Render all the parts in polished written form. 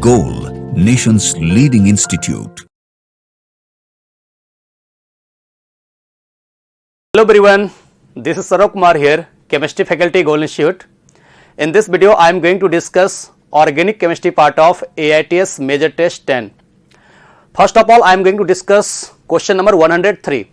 Goal, nation's leading institute. Hello everyone, this is Sarok Kumar here, Chemistry Faculty, Goal Institute. In this video, I am going to discuss organic chemistry part of AITS Major Test 10. First of all, I am going to discuss question number 103.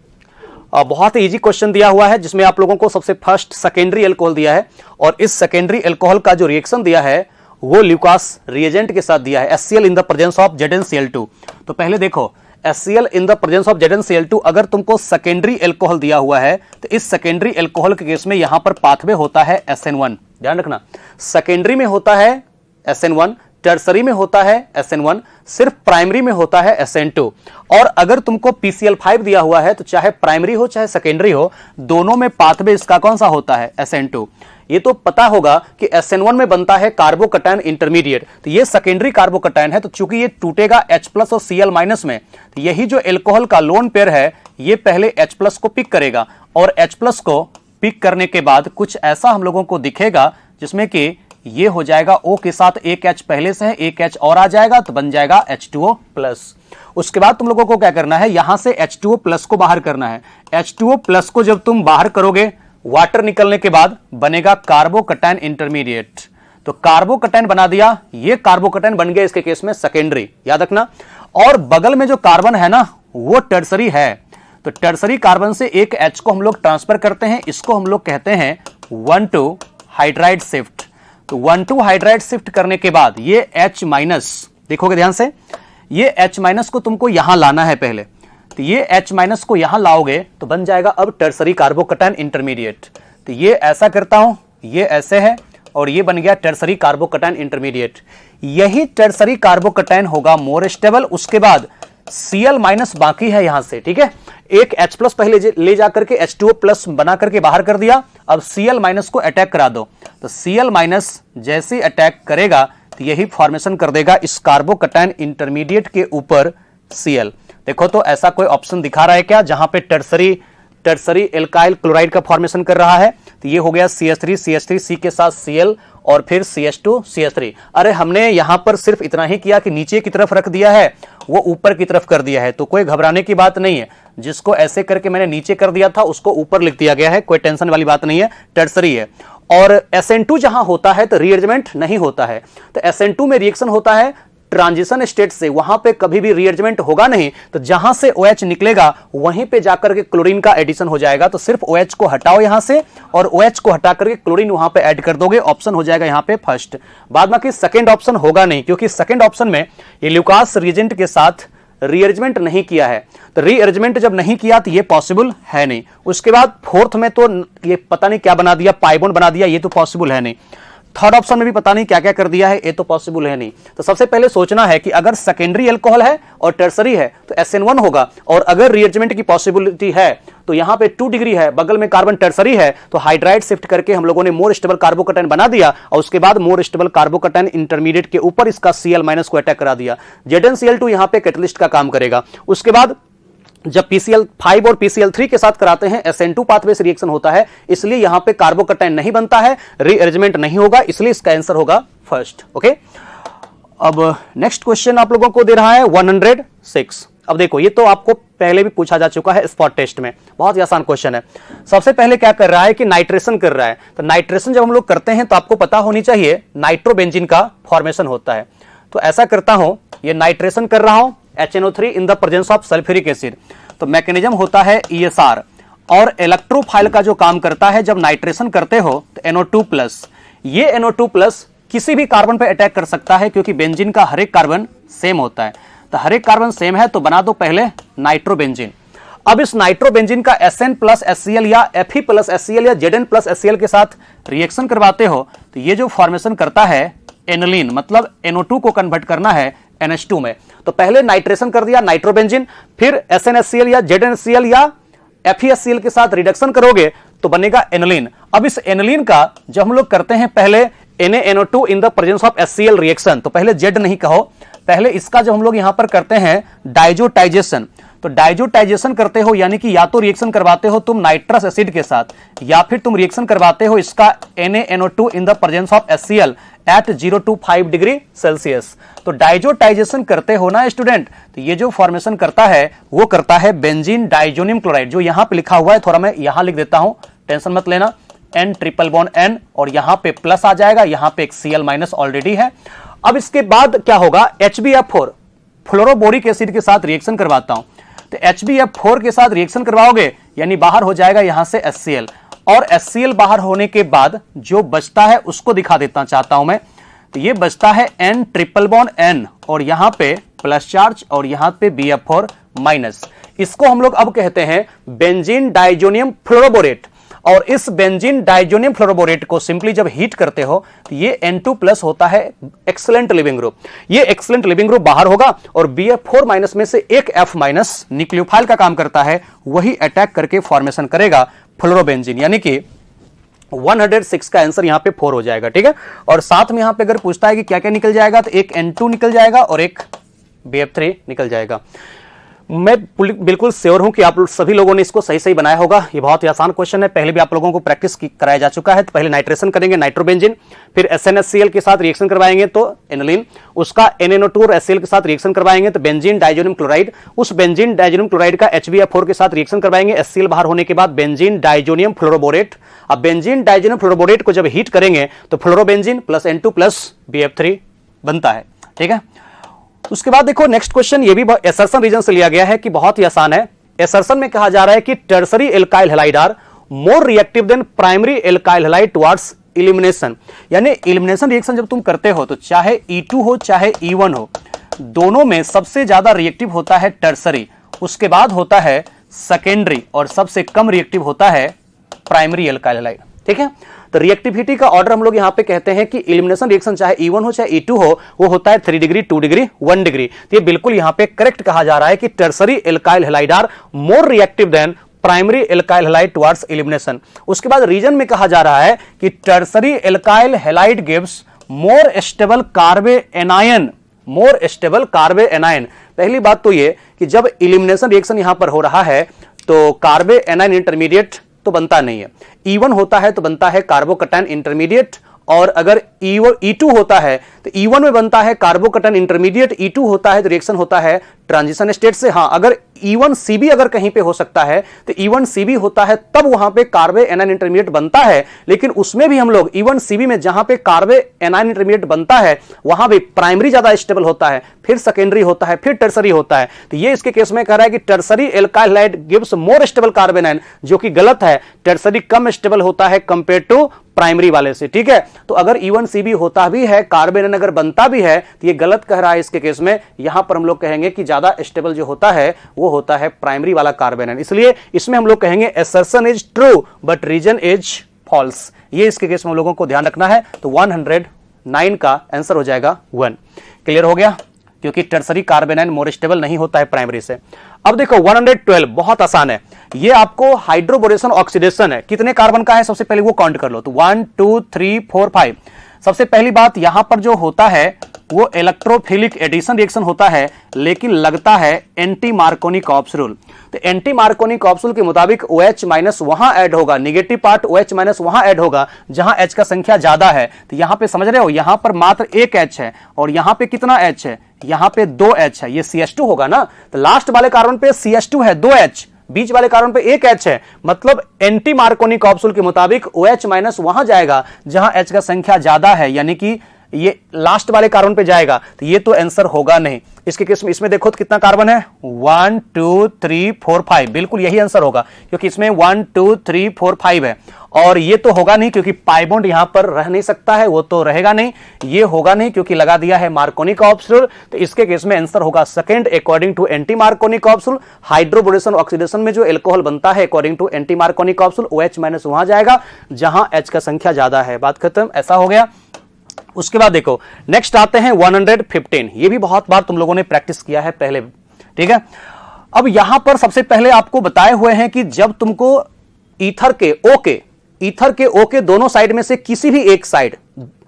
बहुत ही easy question दिया हुआ है जिसमें आप लोगों को सबसे first secondary alcohol दिया है और इस सेकेंडरी एल्कोहल का जो रिएक्शन दिया है वो ल्यूकास रिएजेंट के साथ दिया है, HCl in the presence of ZnCl2. तो पहले देखो, HCl in the presence of ZnCl2 अगर तुमको सेकेंडरी एल्कोहल दिया हुआ है तो इस सेकेंडरी एल्कोहल के केस में यहां पर पाथवे होता है SN1. ध्यान रखना, सेकेंडरी में होता है SN1, टर्सरी में होता है SN1, सिर्फ प्राइमरी में होता है SN2. और अगर तुमको PCl5 दिया हुआ है तो चाहे प्राइमरी हो चाहे सेकेंडरी हो, दोनों में पाथवे इसका कौन सा होता है? SN2. ये तो पता होगा कि SN1 में बनता है कार्बोकैटायन इंटरमीडिएट, तो ये सेकेंडरी कार्बोकैटायन है, तो चूंकि ये टूटेगा H+ और Cl- में, तो यही जो एल्कोहल का लोन पेयर है ये पहले H+ को पिक करेगा और H+ को पिक करने के बाद कुछ ऐसा हम लोगों को दिखेगा जिसमें कि ये हो जाएगा O के साथ एक H पहले से है, एक H और आ जाएगा तो बन जाएगा H2O+. उसके बाद तुम लोगों को क्या करना है, यहां से H2O+ को बाहर करना है. H2O+ को जब तुम बाहर करोगे, वाटर निकलने के बाद बनेगा कार्बोकैटायन इंटरमीडिएट. तो कार्बोकैटायन बना दिया, ये कार्बोकैटायन बन गया इसके केस में सेकेंडरी, याद रखना. और बगल में जो कार्बन है ना वो टर्सरी है, तो टर्सरी कार्बन से एक H को हम लोग ट्रांसफर करते हैं, इसको हम लोग कहते हैं 1,2 हाइड्राइड शिफ्ट. तो 1,2 हाइड्राइड शिफ्ट करने के बाद ये H-, देखोगे ध्यान से, ये H- को तुमको यहां लाना है पहले, तो ये H- को यहां लाओगे तो बन जाएगा अब टर्सरी कार्बोकैटायन इंटरमीडिएट. तो ये ऐसा करता हूं, ये ऐसे है और ये बन गया टर्सरी कार्बोकैटायन इंटरमीडिएट. यही टर्सरी कार्बोकैटायन होगा मोर स्टेबल. उसके बाद Cl- बाकी है यहां से, ठीक है. एक H+ पहले ले जाकर के H2O+ बना करके बाहर कर दिया, अब Cl- को अटैक करा दो. तो Cl- जैसे अटैक करेगा तो यही फॉर्मेशन कर देगा इस कार्बोकैटायन इंटरमीडिएट के ऊपर Cl. देखो तो ऐसा कोई ऑप्शन दिखा रहा है क्या जहां पे टर्सरी एल्काइल क्लोराइड का फॉर्मेशन कर रहा है? तो ये हो गया CH3 C के साथ Cl और फिर CH2 CH3. अरे हमने यहां पर सिर्फ इतना ही किया कि नीचे की तरफ रख दिया है, वो ऊपर की तरफ कर दिया है, तो कोई घबराने की बात नहीं है. जिसको ऐसे करके मैंने नीचे कर दिया था उसको ऊपर लिख दिया गया है, कोई टेंशन वाली बात नहीं है, टर्सरी है. और SN2 जहां होता है तो रीअरेंजमेंट नहीं होता है, तो SN2 में रिएक्शन होता है ट्रांजिशन स्टेट से, वहां पे कभी भी रीअरेंजमेंट होगा नहीं. तो जहां से OH निकलेगा वहीं पे जाकर के क्लोरीन का एडिशन हो जाएगा. तो सिर्फ OH को हटाओ यहां से और OH को हटा करके क्लोरीन वहां पे ऐड कर दोगे, ऑप्शन हो जाएगा यहां पे फर्स्ट. बाद बाकी सेकंड ऑप्शन होगा नहीं, क्योंकि सेकंड ऑप्शन में ये ल्यूकास रिएजेंट के साथ रीअरेंजमेंट नहीं किया है. तो रीअरेंजमेंट जब नहीं किया तो ये पॉसिबल है नहीं. उसके बाद फोर्थ में तो ये पता नहीं क्या बना दिया, पाई बॉन्ड बना दिया, ये तो पॉसिबल है नहीं. थर्ड ऑप्शन में भी पता नहीं क्या क्या कर दिया है, ये तो पॉसिबल है नहीं. तो सबसे पहले सोचना है कि अगर सेकेंडरी एल्कोहल है और टर्सरी है तो SN1 होगा, और अगर रीअरेंजमेंट की पॉसिबिलिटी है तो यहां पे 2 डिग्री है, बगल में कार्बन टर्सरी है, तो हाइड्राइड शिफ्ट करके हम लोगों ने मोर स्टेबल कार्बोकैटायन बना दिया और उसके बाद मोर स्टेबल कार्बोकैटायन इंटरमीडिएट के ऊपर इसका Cl- को अटैक करा दिया. ZnCl2 यहां पे कैटलिस्ट का काम करेगा. उसके बाद जब PCl5 और PCl3 के साथ कराते हैं SN2 पाथवे से रिएक्शन होता है, इसलिए यहां पे कार्बोकैटायन नहीं बनता है, रीअरेंजमेंट नहीं होगा, इसलिए इसका आंसर होगा फर्स्ट. ओके, अब नेक्स्ट क्वेश्चन आप लोगों को दे रहा है 106. अब देखो, ये तो आपको पहले भी पूछा जा चुका है स्पॉट टेस्ट में, बहुत ही आसान क्वेश्चन है. सबसे पहले क्या कर रहा है कि नाइट्रेशन कर रहा है. तो नाइट्रेशन जब हम लोग करते हैं तो आपको पता होनी चाहिए नाइट्रोबेंजीन का फॉर्मेशन होता है. तो ऐसा करता हूं, ये नाइट्रेशन कर रहा हूं HNO3 in the presence of sulphuric acid. तो मैकेनिज्म होता है ESR, और इलेक्ट्रोफाइल का जो काम करता है जब नाइट्रेशन करते हो तो NO2+. ये NO2+ किसी भी कार्बन पे अटैक कर सकता है, क्योंकि बेंजीन का हर एक कार्बन सेम होता है. तो हर एक कार्बन सेम है तो बना दो पहले नाइट्रोबेंजीन. अब इस नाइट्रोबेंजीन का SN+HCl या Fe+HCl या Zn+HCl के साथ रिएक्शन करवाते हो तो ये जो फॉर्मेशन करता है एनिलीन, मतलब NO2 को कन्वर्ट करना है NH2 में. तो पहले नाइट्रेशन कर दिया नाइट्रोबेंजीन, फिर SnHCl या ZnCl या FeHCl के साथ रिडक्शन करोगे तो बनेगा एनिलीन. अब इस एनिलीन का जब हम लोग करते हैं पहले NaNO2 in the presence of HCl reaction, तो पहले Z नहीं कहो, पहले इसका जब हम लोग यहां पर करते हैं डाइजोटाइजेशन, तो डाइजोटाइजेशन करते हो यानी कि या तो रिएक्शन करवाते हो तुम नाइट्रस एसिड के साथ या फिर तुम रिएक्शन करवाते हो इसका NaNO2 in the presence of HCl at 0 to 5 degree Celsius. तो डाइजोटाइजेशन करते हो ना स्टूडेंट, तो ये जो फॉर्मेशन करता है वो करता है बेंजीन डाइजोनियम क्लोराइड, जो यहां पे लिखा हुआ है, थोड़ा मैं यहां लिख देता हूं, टेंशन मत लेना, N ट्रिपल बॉन्ड N, और यहां पे प्लस आ जाएगा, यहां पे एक Cl माइनस ऑलरेडी है। अब इसके बाद क्या होगा, HbF4 फ्लोरोबोरिक एसिड के साथ रिएक्शन करवाता हूं, तो HbF4 के साथ रिएक्शन करवाओगे यानी बाहर हो जाएगा यहां से HCl, और HCl बाहर होने के बाद जो बचता है उसको दिखा देता चाहता हूं मैं, तो ये बचता है N ट्रिपल बॉन्ड N, और यहां पे प्लस चार्ज और यहां पे BF4 माइनस। इसको हम लोग अब कहते हैं बेंजीन डाइजोनियम फ्लोरोबोरेट, और इस बेंजीन डाइजोनियम फ्लोरोबोरेट को सिंपली जब हीट करते हो तो ये N2 प्लस होता है एक्सीलेंट लिविंग ग्रुप, ये एक्सीलेंट लिविंग ग्रुप बाहर होगा, और BF4 माइनस में से एक F माइनस न्यूक्लियोफाइल का काम करता है, वही अटैक करके फॉर्मेशन करेगा फ्लोरोबेंजीन, यानी कि 106 का आंसर यहां पे 4 हो जाएगा। ठीक है, और साथ में यहां पे अगर पूछता है कि क्या क्या निकल जाएगा, तो एक N2 निकल जाएगा और एक BF3 निकल जाएगा। मैं बिल्कुल श्योर हूं कि आप सभी लोगों ने इसको सही सही बनाया होगा। ये बहुत ही आसान क्वेश्चन है, पहले भी आप लोगों को प्रैक्टिस कराया जा चुका है। तो पहले नाइट्रेशन करेंगे, नाइट्रोबेंजीन, फिर SnHCl के साथ रिएक्शन करवाएंगे तो एनिलीन, उसका NNO2 और HCl के साथ रिएक्शन करवाएंगे तो बेंजीन डाइजोनियम क्लोराइड, उस बेंजीन डाइजोनियम क्लोराइड का HbF4 के साथ रिएक्शन करवाएंगे, HCl बाहर होने के बाद बेंजीन डाइजोनियम फ्लोरोबोरेट। अब बेंजीन डाइजोनियम फ्लोरोबोरेट को जब हीट करेंगे तो fluorobenzene plus N2 plus BF3 बनता है। ठीक है, उसके बाद देखो नेक्स्ट क्वेश्चन, ये भी एसर्सन रीजन से लिया गया है कि बहुत ही आसान है। एसर्सन में कहा जा रहा है कि tertiary alkyl halide are more reactive than primary alkyl halide towards elimination, यानी एलिमिनेशन रिएक्शन जब तुम करते हो तो चाहे E2 हो चाहे E1 हो, दोनों में सबसे ज्यादा रिएक्टिव होता है टर्सरी, उसके बाद होता है सेकेंडरी, और सबसे कम रिएक्टिव होता है प्राइमरी एल्काइल हैलाइड। ठीक है, तो रिएक्टिविटी का ऑर्डर हम लोग यहां पे कहते हैं कि एलिमिनेशन रिएक्शन चाहे E1 हो चाहे E2 हो, वो होता है 3 डिग्री, 2 डिग्री, 1 डिग्री। तो ये बिल्कुल यहां पे करेक्ट कहा जा रहा है कि tertiary alkyl halide are more reactive than primary alkyl halide towards elimination. उसके बाद रीजन में कहा जा रहा है कि tertiary alkyl halide gives more stable carbanion, more stable carbanion. पहली बात तो ये कि जब एलिमिनेशन रिएक्शन यहां पर हो रहा है तो कार्बे एनायन इंटरमीडिएट तो बनता नहीं है, E1 होता है तो बनता है कार्बोकैटायन इंटरमीडिएट, और अगर E2 होता है तो E1 में बनता है कार्बोकैटायन इंटरमीडिएट, E2 होता है तो रिएक्शन होता है ट्रांजिशन स्टेट से। हाँ, अगर E1CB अगर कहीं पे हो सकता है तो E1CB होता है, तब वहां पे कार्बे एनायन इंटरमीडिएट बनता है, लेकिन उसमें भी हम लोग E1CB में जहां पे कार्बे एनायन इंटरमीडिएट बनता है वहां भी प्राइमरी ज्यादा स्टेबल होता है, फिर सेकेंडरी होता है, फिर टर्सरी होता है। तो ये इसके केस में कह रहा है कि tertiary alkyl halide gives more stable carbanion, जो कि गलत है, टर्सरी कम स्टेबल होता है कंपेयर टू प्राइमरी वाले से। ठीक है, तो अगर E1CB होता भी है, कार्बे एनायन अगर बनता भी है, तो ये गलत कह रहा है इसके केस में। यहां पर हम लोग कहेंगे कि ज्यादा स्टेबल जो होता है वो होता है प्राइमरी वाला कार्बे एनायन, इसलिए इसमें हम लोग कहेंगे assertion is true but reason is false. ये इसके केस में हम लोगों को ध्यान रखना है। तो 109 का आंसर हो जाएगा 1। क्लियर हो गया, क्योंकि टर्सरी कार्बे एनायन मोर स्टेबल नहीं होता है प्राइमरी से। अब देखो 112 बहुत आसान है, ये आपको हाइड्रोबोरेशन ऑक्सीडेशन है। कितने कार्बन का है सबसे पहले वो काउंट कर लो, तो 1 2 3 4 5। सबसे पहली बात यहां पर जो होता है वो इलेक्ट्रोफिलिक एडिशन रिएक्शन होता है, लेकिन लगता है एंटी मार्कोनी कॉप्स रूल। तो एंटी मार्कोनी कॉप्स रूल के मुताबिक OH माइनस वहां ऐड होगा, निगेटिव पार्ट OH माइनस वहां ऐड होगा जहां H का संख्या ज्यादा है। तो यहां पे समझ रहे हो, यहां पर मात्र एक H है, और यहां पे कितना H है, यहां पे 2 H है, ये CH2 होगा ना। तो लास्ट वाले कार्बन पे CH2 है 2 H, बीच वाले कार्बन पे एक H है, मतलब एंटी मार्कोनी कॉप्स रूल के मुताबिक OH माइनस वहां जाएगा जहां H का संख्या ज्यादा है, यानी कि ये लास्ट वाले कार्बन पे जाएगा। तो ये तो आंसर होगा नहीं इसके केस में। इसमें देखो तो कितना कार्बन है, 1 2 3 4 5, बिल्कुल यही आंसर होगा, क्योंकि इसमें 1 2 3 4 5 है। और ये तो होगा नहीं क्योंकि पाई बॉन्ड यहां पर रह नहीं सकता है, वो तो रहेगा नहीं। ये होगा नहीं क्योंकि लगा दिया है मार्कोनी कॉप्स रूल। तो इसके केस में आंसर होगा second, according to anti Markovnikov's rule. Hydroboration oxidation में जो एल्कोहल बनता है according to anti Markovnikov's rule, OH minus वहां जाएगा जहां H का संख्या ज्यादा है। बात खत्म, ऐसा हो गया। उसके बाद देखो नेक्स्ट आते हैं 115। ये भी बहुत बार तुम लोगों ने प्रैक्टिस किया है पहले, ठीक है। अब यहां पर सबसे पहले आपको बताए हुए हैं कि जब तुमको ईथर के O के दोनों साइड में से किसी भी एक साइड,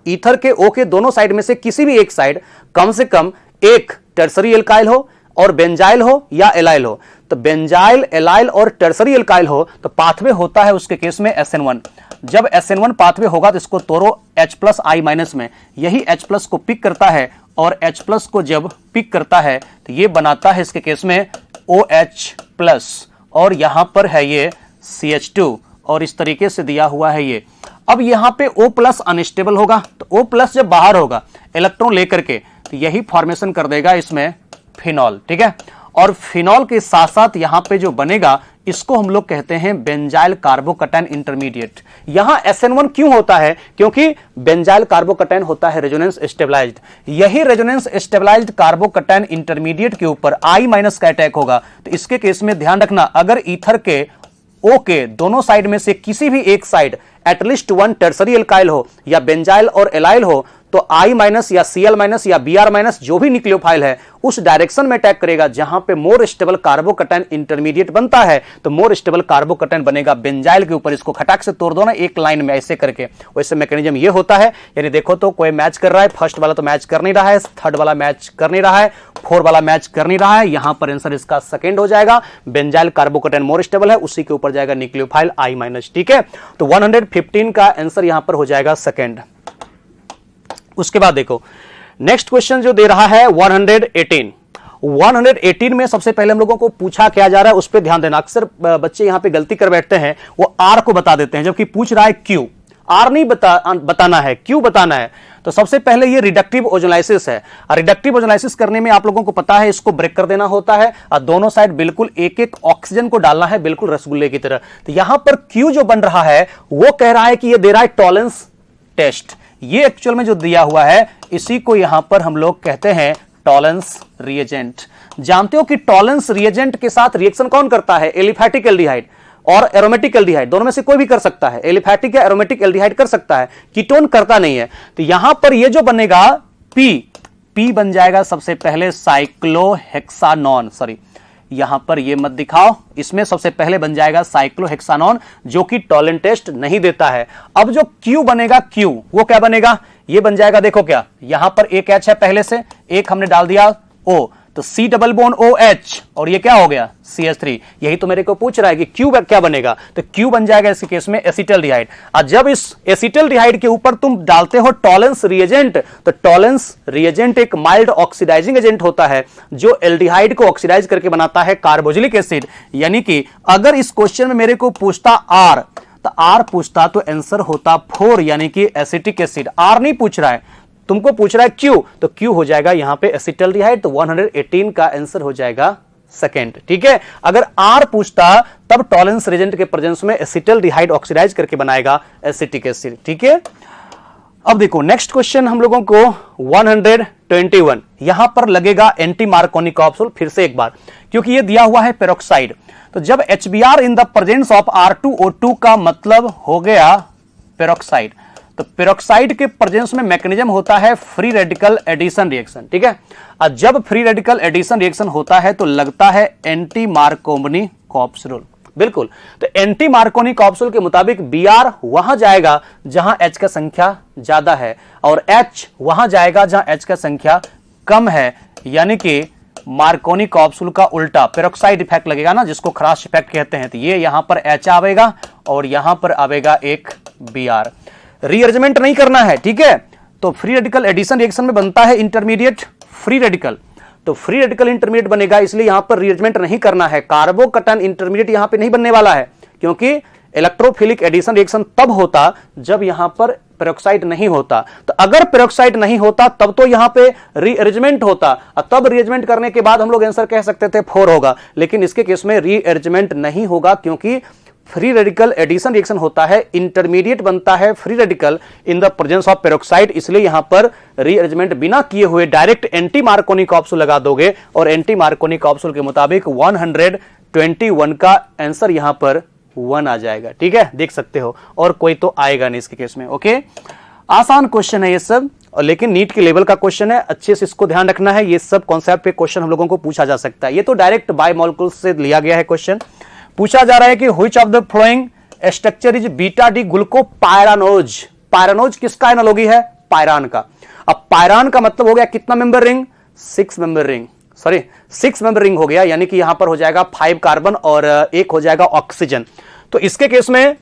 ईथर के O के दोनों साइड में से किसी भी एक साइड कम से कम एक टर्सरी एल्काइल हो और बेंजाइल हो या एलाइल हो। तो बेंजाइल, एलाइल और टर्सरी एल्काइल हो तो पाथवे होता है उसके केस में SN1। जब SN1 पाथवे होगा तो इसको तोड़ो H+I- में, यही H+ को पिक करता है और H+ को जब पिक करता है तो ये बनाता है इसके केस में OH+ और यहां पर है ये CH2 और इस तरीके से दिया हुआ है ये। अब यहां पे O+ अनस्टेबल होगा तो O+ जब बाहर होगा इलेक्ट्रॉन लेकर के तो यही फॉर्मेशन कर देगा इसमें फिनॉल, ठीक है। और फिनॉल के साथ साथ यहां पे जो बनेगा इसको हम लोग कहते हैं बेंजाइल कार्बोकैटायन इंटरमीडिएट। यहां SN1 क्यों होता है? क्योंकि बेंजाइल कार्बोकैटायन होता है रेजोनेंस स्टेबलाइज्ड। यही रेजोनेंस स्टेबलाइज्ड कार्बोकैटायन इंटरमीडिएट के ऊपर I- का अटैक होगा तो इसके केस में ध्यान रखना, अगर ईथर के O के दोनों साइड में से किसी भी एक side at least one tertiary alkyl हो या बेंजाइल और एलाइल हो तो I- या Cl- या Br- जो भी न्यूक्लियोफाइल है उस डायरेक्शन में अटैक करेगा जहां पे मोर स्टेबल कार्बोकैटायन इंटरमीडिएट बनता है तो मोर स्टेबल कार्बोकैटायन बनेगा बेंजाइल के ऊपर। इसको खटाक से तोड़ दो ना एक लाइन में ऐसे करके, वैसे मैकेनिज्म ये होता है। यानी देखो तो कोई मैच कर रहा है, फर्स्ट वाला तो मैच कर नहीं रहा है, थर्ड वाला मैच कर नहीं रहा है, फोर वाला मैच कर नहीं रहा है, यहां पर आंसर इसका सेकंड हो जाएगा। बेंजाइल कार्बोकैटायन मोर स्टेबल है, उसी के ऊपर जाएगा न्यूक्लियोफाइल I-, ठीक है। तो 115 का आंसर यहां पर हो जाएगा सेकंड। उसके बाद देखो नेक्स्ट क्वेश्चन जो दे रहा है 118 में सबसे पहले हम लोगों को पूछा क्या जा रहा है उस पर ध्यान देना। अक्सर बच्चे यहां पे गलती कर बैठते हैं, वो R को बता देते हैं जबकि पूछ रहा है Q। R नहीं बताना है, Q बताना है। तो सबसे पहले ये रिडक्टिव ओजोलाइसिस है। रिडक्टिव ओजोलाइसिस करने में आप लोगों को पता है इसको ब्रेक कर देना होता है और दोनों साइड बिल्कुल एक एक ऑक्सीजन को डालना है, बिल्कुल रसगुल्ले की तरह। तो यहां पर Q जो बन रहा है वो कह रहा है कि ये दे रहा है टॉलरेंस टेस्ट। ये एक्चुअल में जो दिया हुआ है इसी को यहां पर हम लोग कहते हैं टॉलरेंस रिएजेंट। जानते हो कि टॉलरेंस रिएजेंट के साथ रिएक्शन कौन करता है? एलिफैटिक एल्डिहाइड और एरोमेटिक एल्डिहाइड, दोनों में से कोई भी कर सकता है। एलिफैटिक या एरोमेटिक एल्डिहाइड कर सकता है, कीटोन करता नहीं है। तो यहां पर ये जो बनेगा P बन जाएगा सबसे पहले साइक्लोहेक्सानॉन, सॉरी यहां पर ये मत दिखाओ, इसमें सबसे पहले बन जाएगा साइक्लोहेक्सानॉन जो कि टॉलरेंस टेस्ट नहीं देता है। अब जो Q बनेगा Q वो क्या बनेगा? ये बन जाएगा, देखो क्या यहां पर एक H है पहले से, एक हमने डाल दिया O, तो C डबल बॉन्ड OH और ये क्या हो गया CH3। यही तो मेरे को पूछ रहा है कि Q क्या बनेगा, तो Q बन जाएगा इस केस में एसिटल्डिहाइड। और जब इस एसिटल्डिहाइड के ऊपर तुम डालते हो टॉलरेंस रिएजेंट तो टॉलरेंस रिएजेंट एक माइल्ड ऑक्सीडाइजिंग एजेंट होता है जो एल्डिहाइड को ऑक्सीडाइज करके बनाता है कार्बोक्सिलिक एसिड। यानी कि अगर इस क्वेश्चन में मेरे को पूछता R तो R पूछता तो आंसर होता 4 यानी कि एसिटिक एसिड। R नहीं पूछ रहा है, तुमको पूछ रहा है Q, तो Q हो जाएगा यहां पे एसिटल्डिहाइड। तो 118 का आंसर हो जाएगा सेकंड, ठीक है। अगर R पूछता तब टॉलरेंस रिएजेंट के प्रेजेंस में एसिटल्डिहाइड ऑक्सीडाइज करके बनाएगा एसिटिक एसिड, ठीक है। अब देखो नेक्स्ट क्वेश्चन हम लोगों को 121, यहां पर लगेगा एंटी मार्कोनी कैप्सूल फिर से एक बार, क्योंकि ये दिया हुआ है पेरोक्साइड। तो जब HBr in the presence of R2O2 का मतलब हो गया पेरोक्साइड, तो पेरोक्साइड के प्रेजेंस में मैकेनिज्म होता है फ्री रेडिकल एडिशन रिएक्शन, ठीक है। और जब फ्री रेडिकल एडिशन रिएक्शन होता है तो लगता है एंटी मार्कोनी कैप्सूल, बिल्कुल। तो एंटी मार्कोनी कैप्सूल के मुताबिक Br वहां जाएगा जहां H का संख्या ज्यादा है और H वहां जाएगा जहां H का संख्या कम है। यानी कि मार्कोनी कैप्सूल का उल्टा पेरोक्साइड इफेक्ट लगेगा ना, जिसको क्रॉस इफेक्ट कहते हैं। तो ये यहां पर H आवेगा और यहां पर आवेगा एक Br। रीअरेंजमेंट नहीं करना है, ठीक है। तो फ्री रेडिकल एडिशन रिएक्शन में बनता है इंटरमीडिएट फ्री रेडिकल, तो फ्री रेडिकल इंटरमीडिएट बनेगा, इसलिए यहां पर रीअरेंजमेंट नहीं करना है। कार्बोकैटायन इंटरमीडिएट यहां पे नहीं बनने वाला है, क्योंकि इलेक्ट्रोफिलिक एडिशन रिएक्शन तब होता जब यहां पर पेरोक्साइड नहीं होता। तो अगर पेरोक्साइड नहीं होता तब तो यहां पे रीअरेंजमेंट होता, और तब रीअरेंजमेंट करने के बाद हम लोग आंसर कह सकते थे 4 होगा। लेकिन इसके केस में रीअरेंजमेंट नहीं होगा, क्योंकि फ्री रेडिकल एडिशन रिएक्शन होता है, इंटरमीडिएट बनता है free radical in the presence of peroxide, इसलिए यहां पर रीअरेंजमेंट बिना किए हुए डायरेक्ट एंटी मार्कोनी कैप्सूल लगा दोगे और एंटी मार्कोनी कैप्सूल के मुताबिक 121 का आंसर यहां पर 1 आ जाएगा, ठीक है, देख सकते हो। और कोई तो आएगा नहीं इसके केस में, ओके। आसान क्वेश्चन है ये सब, और लेकिन नीट के लेवल का क्वेश्चन है, अच्छे से इसको ध्यान रखना है। ये सब कॉन्सेप्ट पे क्वेश्चन हम लोगों को पूछा जा सकता है। ये तो डायरेक्ट बायोमोलिक्यूल्स से लिया गया है क्वेश्चन। पूछा जा रहा है कि which of the following structure is beta D glucopyranose. Pyranose किसका एनालॉजी है? पायरान का। अब पायरान का मतलब हो गया कितना member ring? 6 member ring, sorry 6 member ring हो गया, यानी कि यहां पर हो जाएगा 5 कार्बन और 1 हो जाएगा ऑक्सीजन। तो इसके केस में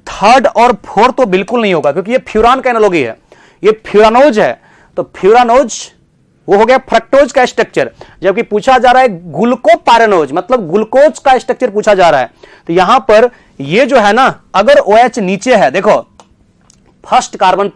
थर्ड और फोर्थ तो बिल्कुल नहीं होगा, क्योंकि ये फ्यूरान का एनालॉगी है, ये फ्यूरानोज है। तो फ्यूरानोज वो हो गया फ्रक्टोज का स्ट्रक्चर, जबकि पूछा जा रहा है ग्लूकोपायरानोज, मतलब ग्लूकोज का स्ट्रक्चर पूछा जा रहा है। तो यहां पर ये जो है ना, अगर OH नीचे है, देखो फर्स्ट कार्बन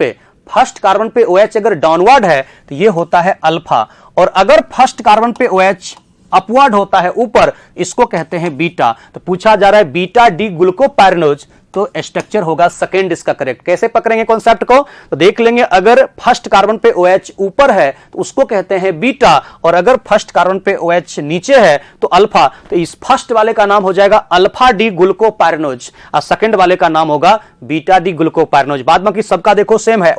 पे OH अगर डाउनवर्ड है तो ये होता है अल्फा, और अगर फर्स्ट कार्बन पे OH अपवर्ड होता है ऊपर, इसको कहते हैं बीटा। तो पूछा जा रहा है बीटा डी ग्लूकोपायरानोज, तो स्ट्रक्चर होगा सेकंड इसका करेक्ट। कैसे पकड़ेंगे कॉन्सेप्ट को, तो देख लेंगे। अगर फर्स्ट कार्बन पे OH ऊपर है तो उसको कहते हैं बीटा, और अगर फर्स्ट कार्बन पे OH नीचे है तो अल्फा। तो इस फर्स्ट वाले का नाम हो जाएगा अल्फा डी ग्लूकोपायरानोज, और सेकंड वाले का नाम होगा बीटा डी ग्लूकोपायरानोज। बाद बाकी सबका देखो सेम है,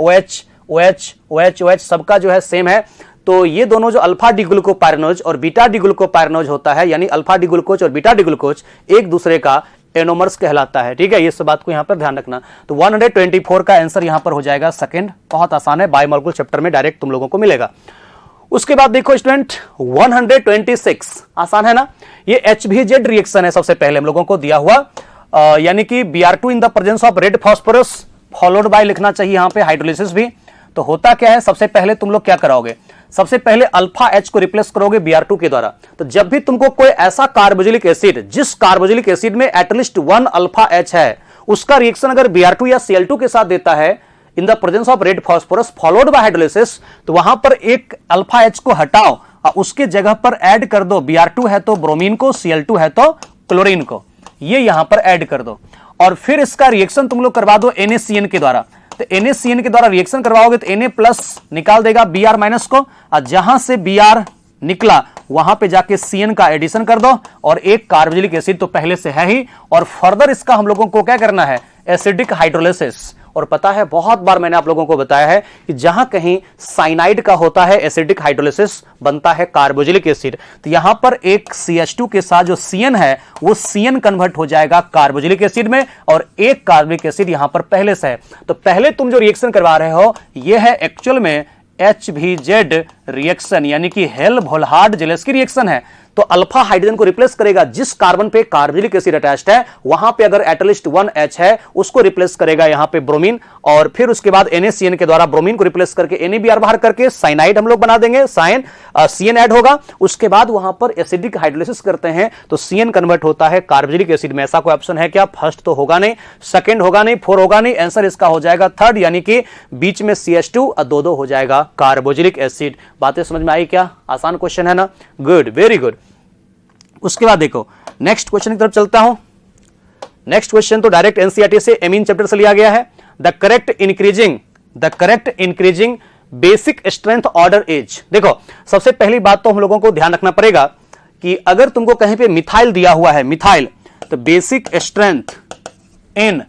OH सबका जो है सेम है। तो ये दोनों जो अल्फा डी ग्लूकोपायरानोज और बीटा डी ग्लूकोपायरानोज होता है, यानी अल्फा डी ग्लूकोज और बीटा डी ग्लूकोज एक दूसरे का एनोमर्स कहलाता है। ठीक है, ये सब बात को यहां पर ध्यान रखना। तो 124 का आंसर यहां पर हो जाएगा सेकंड। बहुत आसान है, बायोमॉलिक्यूल चैप्टर में डायरेक्ट तुम लोगों को मिलेगा। उसके बाद देखो स्टूडेंट 126, आसान है ना। ये HBZ रिएक्शन है सबसे पहले हम लोगों को दिया हुआ, यानी कि Br2 in the presence of red phosphorus followed by लिखना चाहिए यहां पे हाइड्रोलिसिस भी। तो होता क्या है, सबसे पहले तुम लोग क्या कराओगे, सबसे पहले अल्फा H को रिप्लेस करोगे Br2 के द्वारा। तो जब भी तुमको कोई ऐसा कार्बोक्सिलिक एसिड, जिस कार्बोक्सिलिक एसिड में एटलीस्ट 1 अल्फा H है, उसका रिएक्शन अगर Br2 या Cl2 के साथ देता है इन the presence of red phosphorus followed by hydrolysis, तो वहां पर एक अल्फा H को हटाओ और उसके जगह पर ऐड कर दो, Br2 है तो ब्रोमीन को, Cl2 है तो क्लोरीन को, ये यहां पर ऐड कर दो। और फिर इसका रिएक्शन तुम लोग करवा दो NaCN के द्वारा। तो NaCN के द्वारा रिएक्शन करवाओगे तो Na प्लस निकाल देगा Br- को, और जहां से Br निकला वहां पे जाके CN का एडिशन कर दो, और एक कार्बोक्सिलिक एसिड तो पहले से है ही। और फर्दर इसका हम लोगों को क्या करना है, एसिडिक हाइड्रोलिसिस। और पता है बहुत बार मैंने आप लोगों को बताया है कि जहां कहीं साइनाइड का होता है एसिडिक हाइड्रोलिसिस, बनता है कार्बोक्सिलिक एसिड। तो यहां पर एक CH2 के साथ जो CN है वो CN कन्वर्ट हो जाएगा कार्बोक्सिलिक एसिड में, और एक कार्बोक्सिलिक एसिड यहां पर पहले से है। तो पहले तुम जो रिएक्शन करवा रहे हो ये है एक्चुअल में HBZ रिएक्शन, यानी कि हेल्महोल्ट्ज-जेलेस्की रिएक्शन है। तो अल्फा हाइड्रोजन को रिप्लेस करेगा, जिस कार्बन पे कार्बोक्सिलिक एसिड अटैच्ड है वहां पे अगर एटलीस्ट 1 H है उसको रिप्लेस करेगा यहां पे ब्रोमीन, और फिर उसके बाद NaCN के द्वारा ब्रोमीन को रिप्लेस करके NaBr बाहर करके साइनाइड हम लोग बना देंगे, CN ऐड होगा। उसके बाद वहां पर एसिडिक हाइड्रोलिसिस करते हैं तो CN कन्वर्ट होता है कार्बोक्सिलिक एसिड में। ऐसा कोई ऑप्शन है क्या, फर्स्ट तो होगा नहीं, सेकंड होगा नहीं, 4 होगा नहीं, आंसर इसका हो जाएगा थर्ड, यानी कि बीच में CH2 और 2 हो जाएगा कार्बोक्सिलिक एसिड। बातें समझ में आई क्या, आसान क्वेश्चन है ना, गुड, वेरी गुड। उसके बाद देखो नेक्स्ट क्वेश्चन की तरफ चलता हूं। नेक्स्ट क्वेश्चन तो डायरेक्ट एनसीईआरटी से एमीन चैप्टर से लिया गया है। The correct increasing basic strength order is. देखो सबसे पहली बात तो हम लोगों को ध्यान रखना पड़ेगा कि अगर तुमको कहीं पे मिथाइल दिया हुआ है, मिथाइल, तो basic strength in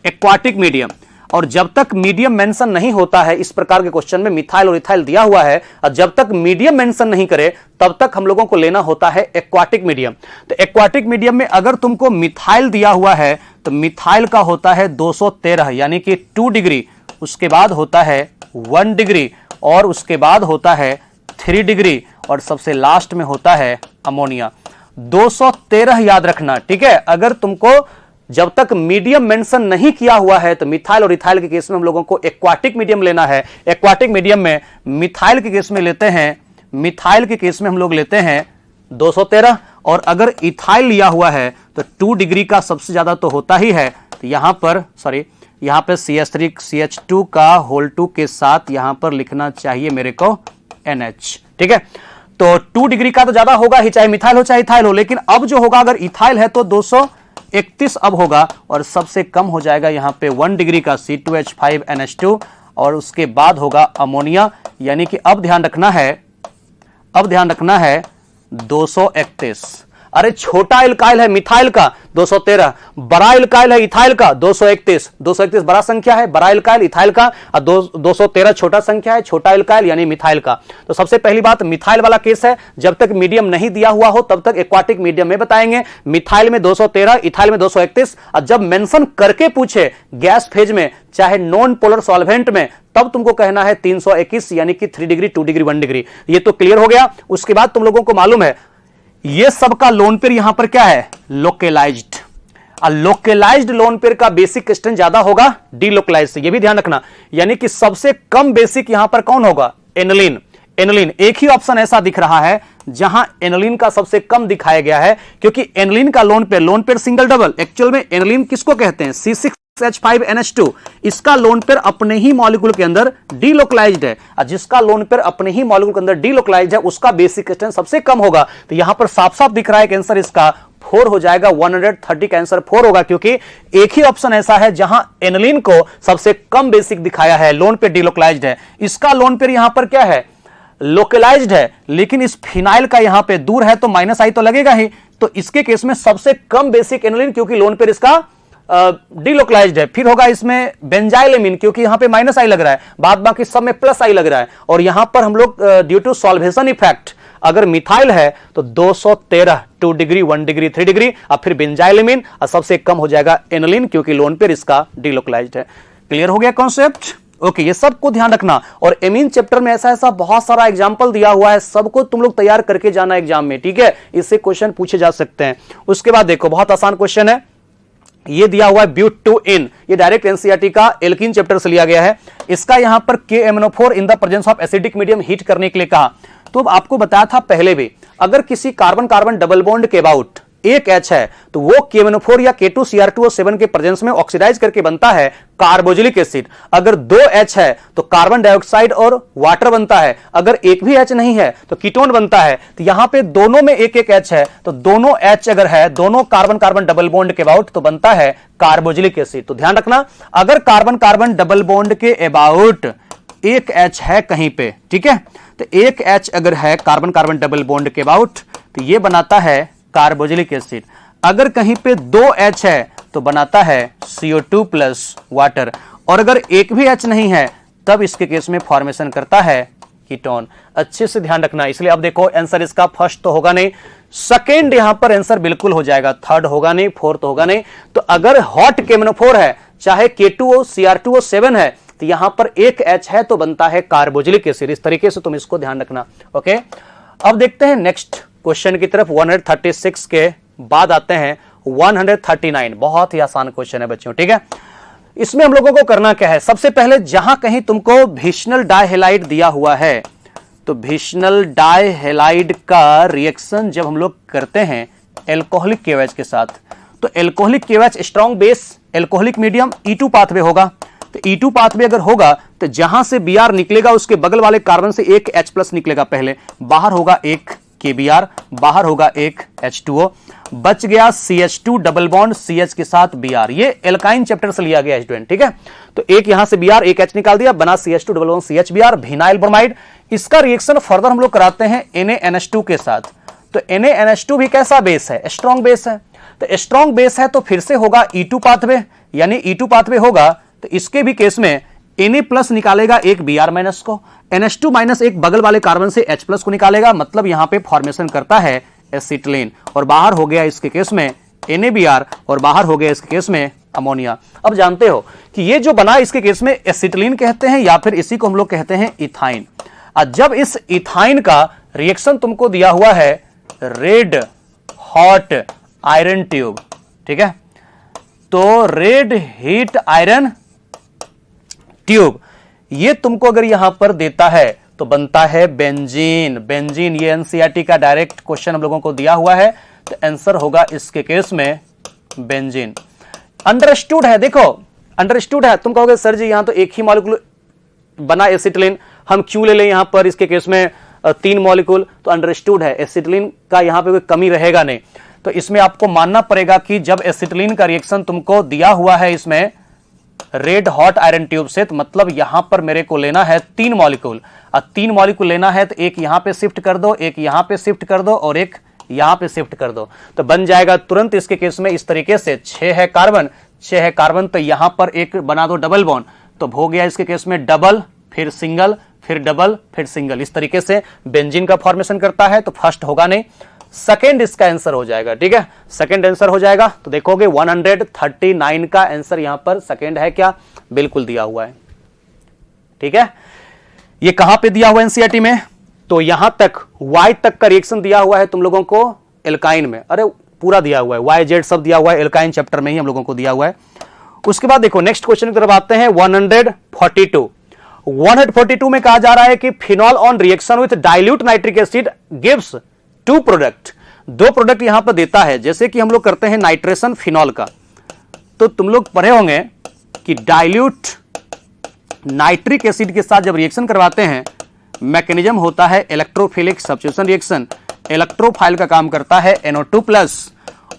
aquatic medium, और जब तक मीडियम मेंशन नहीं होता है इस प्रकार के क्वेश्चन में, मिथाइल और इथाइल दिया हुआ है और जब तक मीडियम मेंशन नहीं करे तब तक हम लोगों को लेना होता है एक्वाटिक मीडियम। तो एक्वाटिक मीडियम में अगर तुमको मिथाइल दिया हुआ है तो मिथाइल का होता है 213, यानी कि 2 डिग्री, उसके बाद होता है 1 डिग्री, और उसके बाद होता है 3 डिग्री, और सबसे लास्ट में होता है अमोनिया। 213 याद रखना, ठीक है। अगर तुमको जब तक मीडियम मेंशन नहीं किया हुआ है तो मिथाइल और इथाइल के केस में हम लोगों को एक्वाटिक मीडियम लेना है। एक्वाटिक मीडियम में मिथाइल के केस में लेते हैं, मिथाइल के केस में हम लोग लेते हैं 213, और अगर इथाइल लिया हुआ है तो 2 डिग्री का सबसे ज्यादा तो होता ही है। तो यहां पर यहां पे CH3 CH2 का होल 2 के साथ यहां पर लिखना चाहिए मेरे को NH, ठीक है। तो 2 डिग्री का तो ज्यादा होगा ही, चाहे मिथाइल हो चाहे इथाइल हो, लेकिन अब जो होगा अगर इथाइल है तो 231 अब होगा, और सबसे कम हो जाएगा यहां पे 1 डिग्री का C2H5NH2, और उसके बाद होगा अमोनिया, यानी कि अब ध्यान रखना है 231। अरे छोटा इल्काइल है मिथाइल का 213, बड़ा इल्काइल है इथाइल का 231। 231 बड़ा संख्या है बड़ा इल्काइल इथाइल का, और 213 छोटा संख्या है छोटा इल्काइल यानी मिथाइल का। तो सबसे पहली बात मिथाइल वाला केस है, जब तक मीडियम नहीं दिया हुआ हो तब तक एक्वाटिक मीडियम में बताएंगे। मिथाइल में 213, इथाइल में 231, और जब मेंशन करके पूछे गैस फेज में चाहे नॉन पोलर सॉल्वेंट में, तब तुमको कहना है 321, यानी कि 3 डिग्री 2 डिग्री 1 डिग्री। ये तो क्लियर हो गया। उसके बाद तुम लोगों को मालूम है ये सबका लोन पेयर यहां पर क्या है, लोकेलाइज्ड। लोकलाइज्ड लोन पेयर का बेसिक स्ट्रेंथ ज्यादा होगा डीलोकलाइज्ड से, यह भी ध्यान रखना। यानी कि सबसे कम बेसिक यहां पर कौन होगा? एनिलीन। एनिलीन एक ही ऑप्शन ऐसा दिख रहा है जहां एनिलीन का सबसे कम दिखाया गया है, क्योंकि एनिलीन का lone pair single double, actual में एनिलीन किसको कहते हैं? C6H5NH2। इसका लोन पेयर अपने ही मॉलिक्यूल के अंदर डीलोकलाइज्ड है, और जिसका लोन पेयर अपने ही मॉलिक्यूल के अंदर डीलोकलाइज्ड है उसका बेसिक स्ट्रेंथ सबसे कम होगा। तो यहां पर साफ साफ दिख रहा है कि आंसर इसका 4 हो जाएगा। 130 का आंसर 4 होगा, क्योंकि एक ही ऑप्शन ऐसा है जहां एनिलीन को सबसे कम बेसिक दिखाया है, लोन पेयर डीलोकलाइज्ड है। इसका लोन पेयर यहां पर क्या है? लोकलाइज्ड है, लेकिन इस फिनाइल का यहां पे दूर है तो माइनस आई तो लगेगा ही। तो इसके केस में सबसे कम बेसिक एनिलीन, क्योंकि लोन पेयर इसका डीलोकलाइज्ड है। फिर होगा इसमें बेंजाइलेमिन, क्योंकि यहां पे माइनस आई लग रहा है, बाद बाकी सब में प्लस आई लग रहा है। और यहां पर हम लोग ड्यू टू सॉल्वेशन इफेक्ट, अगर मिथाइल है तो 213 2 डिग्री 1 डिग्री 3 डिग्री, और फिर बेंजाइलेमिन, और सबसे कम हो जाएगा एनिलीन, क्योंकि लोन पेयर इसका डीलोकलाइज्ड है। क्लियर हो गया कॉन्सेप्ट? ओके, ये सबको ध्यान रखना। और एमीन चैप्टर में ऐसा बहुत सारा एग्जांपल दिया हुआ है, सबको तुम लोग तैयार करके जाना एग्जाम में, ठीक है? इससे क्वेश्चन पूछे जा सकते हैं। उसके बाद देखो, बहुत आसान क्वेश्चन है, ये दिया हुआ है ब्यूट-2-इन, ये डायरेक्ट एनसीईआरटी का एल्कीन चैप्टर से लिया गया है। इसका यहां पर KMnO4 in the presence of acidic medium heat करने के लिए कहा। तो आपको बताया था पहले भी, अगर किसी कार्बन कार्बन डबल बॉन्ड के अबाउट एक H है तो वो KMnO4 या K2Cr2O7 के प्रेजेंस में ऑक्सीडाइज करके बनता है कार्बोजिलिक एसिड। अगर 2 H है तो कार्बन डाइऑक्साइड और वाटर बनता है। अगर एक भी H नहीं है तो कीटोन बनता है। तो यहां पे दोनों में एक एक H है, तो दोनों H अगर है, दोनों कार्बन कार्बन डबल बॉन्ड के अबाउट, तो बनता है कार्बोजिलिक एसिड। तो ध्यान रखना, अगर कार्बन कार्बन डबल बॉन्ड के अबाउट एक H है कहीं पे, ठीक है, तो एक H अगर है कार्बन कार्बन डबल बॉन्ड के अबाउट, तो ये बनाता है कार्बोजिलिक एसिड। अगर कहीं पे 2 H है तो बनाता है CO2 प्लस वाटर, और अगर एक भी H नहीं है तब इसके केस में फॉर्मेशन करता है कीटोन। अच्छे से ध्यान रखना। इसलिए अब देखो, आंसर इसका फर्स्ट तो होगा नहीं, सेकंड यहां पर आंसर बिल्कुल हो जाएगा, थर्ड होगा नहीं, फोर्थ होगा नहीं। तो अगर हॉट KMnO4 है, चाहे K2Cr2O7 है, तो यहां पर एक H है तो बनता है कार्बोजिलिक एसिड। इस तरीके से तुम इसको ध्यान रखना। ओके, अब देखते हैं नेक्स्ट क्वेश्चन की तरफ। 136 के बाद आते हैं 139। बहुत ही आसान क्वेश्चन है बच्चों, ठीक है? इसमें हम लोगों को करना क्या है? सबसे पहले जहां कहीं तुमको विशनल डाइहैलाइड दिया हुआ है, तो विशनल डाइहैलाइड का रिएक्शन जब हम लोग करते हैं एल्कोहलिक KOH के साथ, तो alcoholic KOH strong base alcoholic medium E2 pathway होगा। तो E2 पाथवे अगर होगा तो जहां से Br निकलेगा उसके बगल वाले कार्बन से एक H+ निकलेगा, पहले बाहर होगा एक KBr, बाहर होगा एक H2O, बच गया CH2 डबल बॉन्ड CH के साथ Br। ये एल्काइन चैप्टर से लिया गया स्टूडेंट, ठीक है? तो एक यहां से Br, एक H निकाल दिया, बना CH2 double bond CH Br, vinyl bromide. इसका रिएक्शन फर्दर हम लोग कराते हैं NaNH2 के साथ। तो NaNH2 भी कैसा बेस है? स्ट्रॉन्ग बेस है। तो स्ट्रॉन्ग बेस है तो फिर से होगा E2 पाथवे, यानी E2 पाथवे होगा तो इसके भी केस में Na+ निकालेगा एक Br- को, NH2- एक बगल वाले कार्बन से H+ को निकालेगा, मतलब यहां पे फॉर्मेशन करता है एसिटिलीन, और बाहर हो गया इसके केस में NaBr, और बाहर हो गया इसके केस में अमोनिया। अब जानते हो कि ये जो बना इसके केस में एसिटिलीन कहते हैं, या फिर इसी को हम लोग कहते हैं इथाइन। जब इस इथाइन का रिएक्शन तुमको दिया हुआ है रेड हॉट आयरन ट्यूब, ठीक है, तो रेड हीट आयरन ट्यूब ये तुमको अगर यहां पर देता है तो बनता है बेंजीन। बेंजीन ये एनसीईआरटी का डायरेक्ट क्वेश्चन हम लोगों को दिया हुआ है, तो आंसर होगा इसके केस में बेंजीन। अंडरस्टूड है, देखो अंडरस्टूड है। तुम कहोगे सर जी यहां तो एक ही मॉलिक्यूल बना एसिटिलीन, हम क्यों ले लें यहां पर इसके केस में 3 मॉलिक्यूल? तो अंडरस्टूड है, एसिटिलीन का यहां पे कोई कमी रहेगा नहीं। तो इसमें आपको मानना पड़ेगा कि जब एसिटिलीन का रिएक्शन तुमको दिया हुआ है इसमें रेड हॉट आयरन ट्यूब से, तो मतलब यहां पर मेरे को लेना है 3 मॉलिक्यूल। और 3 मॉलिक्यूल लेना है तो एक यहां पे शिफ्ट कर दो, एक यहां पे शिफ्ट कर दो, और एक यहां पे शिफ्ट कर दो, तो बन जाएगा तुरंत इसके केस में इस तरीके से 6 है कार्बन, 6 है कार्बन, तो यहां पर एक बना दो डबल बॉन्ड, तो हो गया इसके केस में डबल, फिर सिंगल, फिर डबल, फिर सिंगल। इस तरीके से बेंजीन का फॉर्मेशन करता है। तो फर्स्ट होगा नहीं, सेकेंड इसका आंसर हो जाएगा, ठीक है, सेकेंड आंसर हो जाएगा। तो देखोगे 139 का आंसर यहां पर सेकेंड है क्या? बिल्कुल दिया हुआ है, ठीक है। ये कहां पे दिया हुआ है एनसीईआरटी में? तो यहां तक Y तक का रिएक्शन दिया हुआ है तुम लोगों को एल्काइन में। अरे पूरा दिया हुआ है, YZ सब दिया हुआ है, एल्काइन चैप्टर में ही हम लोगों को दिया हुआ है। उसके बाद देखो नेक्स्ट क्वेश्चन की तरफ आते हैं। 142 में कहा जा रहा है कि phenol on reaction with dilute nitric acid gives 2 product, 2 product यहां पर देता है। जैसे कि हम लोग करते हैं नाइट्रेशन फिनॉल का, तो तुम लोग पढ़े होंगे कि डाइल्यूट नाइट्रिक एसिड के साथ जब रिएक्शन करवाते हैं, मैकेनिज्म होता है इलेक्ट्रोफिलिक सब्स्टिट्यूशन रिएक्शन। इलेक्ट्रोफाइल का काम करता है NO2+,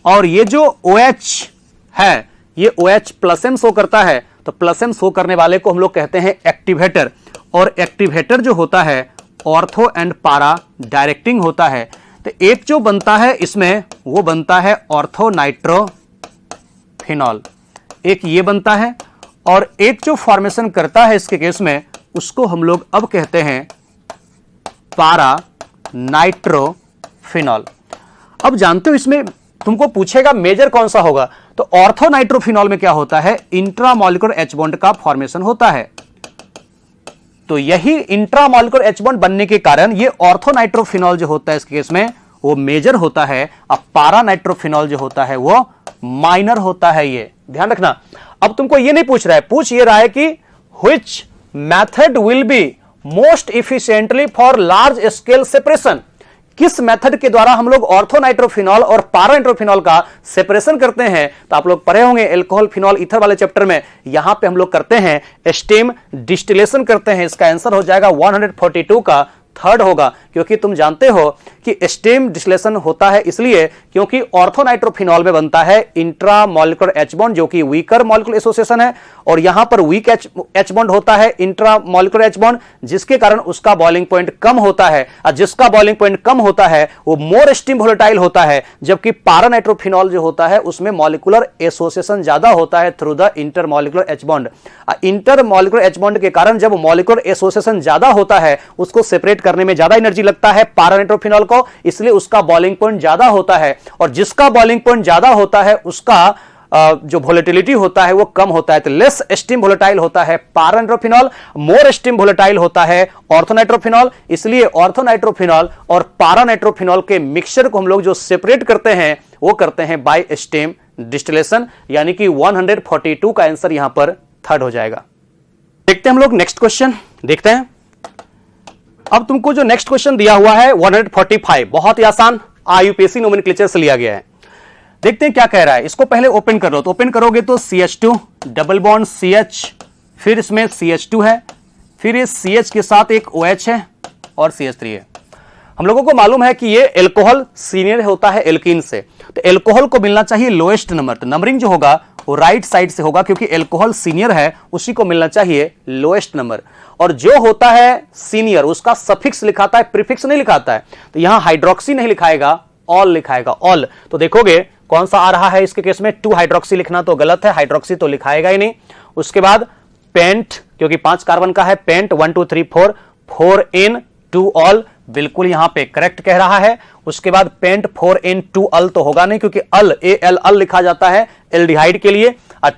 और ये जो OH है ये OH प्लस M शो करता है, तो प्लस M शो करने वाले को हम लोग कहते हैं एक्टिवेटर। और एक्टिवेटर जो होता है ऑर्थो एंड पारा डायरेक्टिंग होता है। तो एक जो बनता है इसमें वो बनता है ऑर्थो नाइट्रोफिनॉल, एक ये बनता है, और एक जो फॉर्मेशन करता है इसके केस में उसको हम लोग अब कहते हैं पारा नाइट्रोफिनॉल। अब जानते हो इसमें तुमको पूछेगा मेजर कौन सा होगा, तो ऑर्थो नाइट्रोफिनॉल में क्या होता है, इंट्रामॉलिक्यूलर H बॉन्ड का फॉर्मेशन होता है। तो यही इंट्रामॉलिक्यूलर H बॉन्ड बनने के कारण ये ऑर्थो नाइट्रोफिनॉल जो होता है इसके केस में वो मेजर होता है। अब पारा नाइट्रोफिनॉल जो होता है वो माइनर होता है, ये ध्यान रखना। अब तुमको ये नहीं पूछ रहा है, पूछ ये रहा है कि which method will be most efficiently for large scale separation, किस मेथड के द्वारा हम लोग ऑर्थो नाइट्रोफिनॉल और पारा नाइट्रोफिनॉल का सेपरेशन करते हैं। तो आप लोग पढ़े होंगे एल्कोहल फिनॉल ईथर वाले चैप्टर में, यहां पे हम लोग करते हैं स्टीम डिस्टिलेशन करते हैं। इसका आंसर हो जाएगा 142 का थर्ड होगा, क्योंकि तुम जानते हो कि स्टीम डिस्टिलेशन होता है इसलिए क्योंकि ऑर्थो नाइट्रोफिनॉल में बनता है इंट्रामॉलिक्यूलर H बॉन्ड जो कि वीकर मॉलिक्यूलर एसोसिएशन है, और यहां पर वीक H बॉन्ड होता है इंट्रामॉलिक्यूलर H बॉन्ड, जिसके कारण उसका बॉइलिंग पॉइंट कम होता है, और जिसका बॉइलिंग पॉइंट कम होता है वो मोर स्टीम वोलेटाइल होता है। जबकि पारा नाइट्रोफिनॉल जो होता है उसमें मॉलिक्यूलर एसोसिएशन ज्यादा होता है through the intermolecular H bond. Intermolecular H bond के कारण जब मॉलिक्यूलर एसोसिएशन ज्यादा होता है उसको सेपरेट करने में ज्यादा एनर्जी लगता है पारा नाइट्रोफिनॉल को, इसलिए उसका बॉइलिंग पॉइंट ज्यादा होता है, और जिसका बॉइलिंग पॉइंट ज्यादा होता है उसका जो वोलेटिलिटी होता है वो कम होता है। तो लेस स्टीम वोलेटाइल होता है पारा नाइट्रोफिनॉल, मोर स्टीम वोलेटाइल होता है ऑर्थो नाइट्रोफिनॉल। इसलिए ऑर्थो नाइट्रोफिनॉल और पारा नाइट्रोफिनॉल के मिक्सचर को हम लोग जो सेपरेट करते हैं वो करते हैं बाय स्टीम डिस्टिलेशन, यानी कि 142 का आंसर यहां पर थर्ड हो जाएगा। देखते हैं हम लोग नेक्स्ट क्वेश्चन, देखते हैं। अब तुमको जो नेक्स्ट क्वेश्चन दिया हुआ है 145, बहुत ही आसान IUPAC नोमेनक्लेचर से लिया गया है। देखते हैं क्या कह रहा है, इसको पहले ओपन कर लो। तो ओपन करोगे तो CH2 डबल बॉन्ड CH, फिर इसमें CH2 है, फिर ये CH के साथ एक OH है और CH3 है। हम लोगों को मालूम है कि ये एल्कोहल सीनियर होता है एल्कीन से, तो एल्कोहल को मिलना चाहिए लोएस्ट नंबर। तो नंबरिंग जो होगा वो राइट साइड से होगा, क्योंकि एल्कोहल सीनियर है उसी को मिलना चाहिए लोएस्ट नंबर। और जो होता है सीनियर उसका सफिक्स लिखाता है, प्रीफिक्स नहीं लिखाता है। तो यहां हाइड्रोक्सी नहीं लिखाएगा, ऑल लिखाएगा, ऑल। तो देखोगे कौन सा आ रहा है इसके केस में, 2 हाइड्रोक्सी लिखना तो गलत है, हाइड्रोक्सी तो लिखाएगा ही नहीं। उसके बाद पेंट, क्योंकि 5 कार्बन का है, पेंट 1 2 3 4, 4 in 2 ऑल, बिल्कुल यहां पे करेक्ट कह रहा है। उसके बाद पेंट 4 in 2 अल तो होगा नहीं, क्योंकि अल AL अल लिखा जाता है एल्डिहाइड के लिए।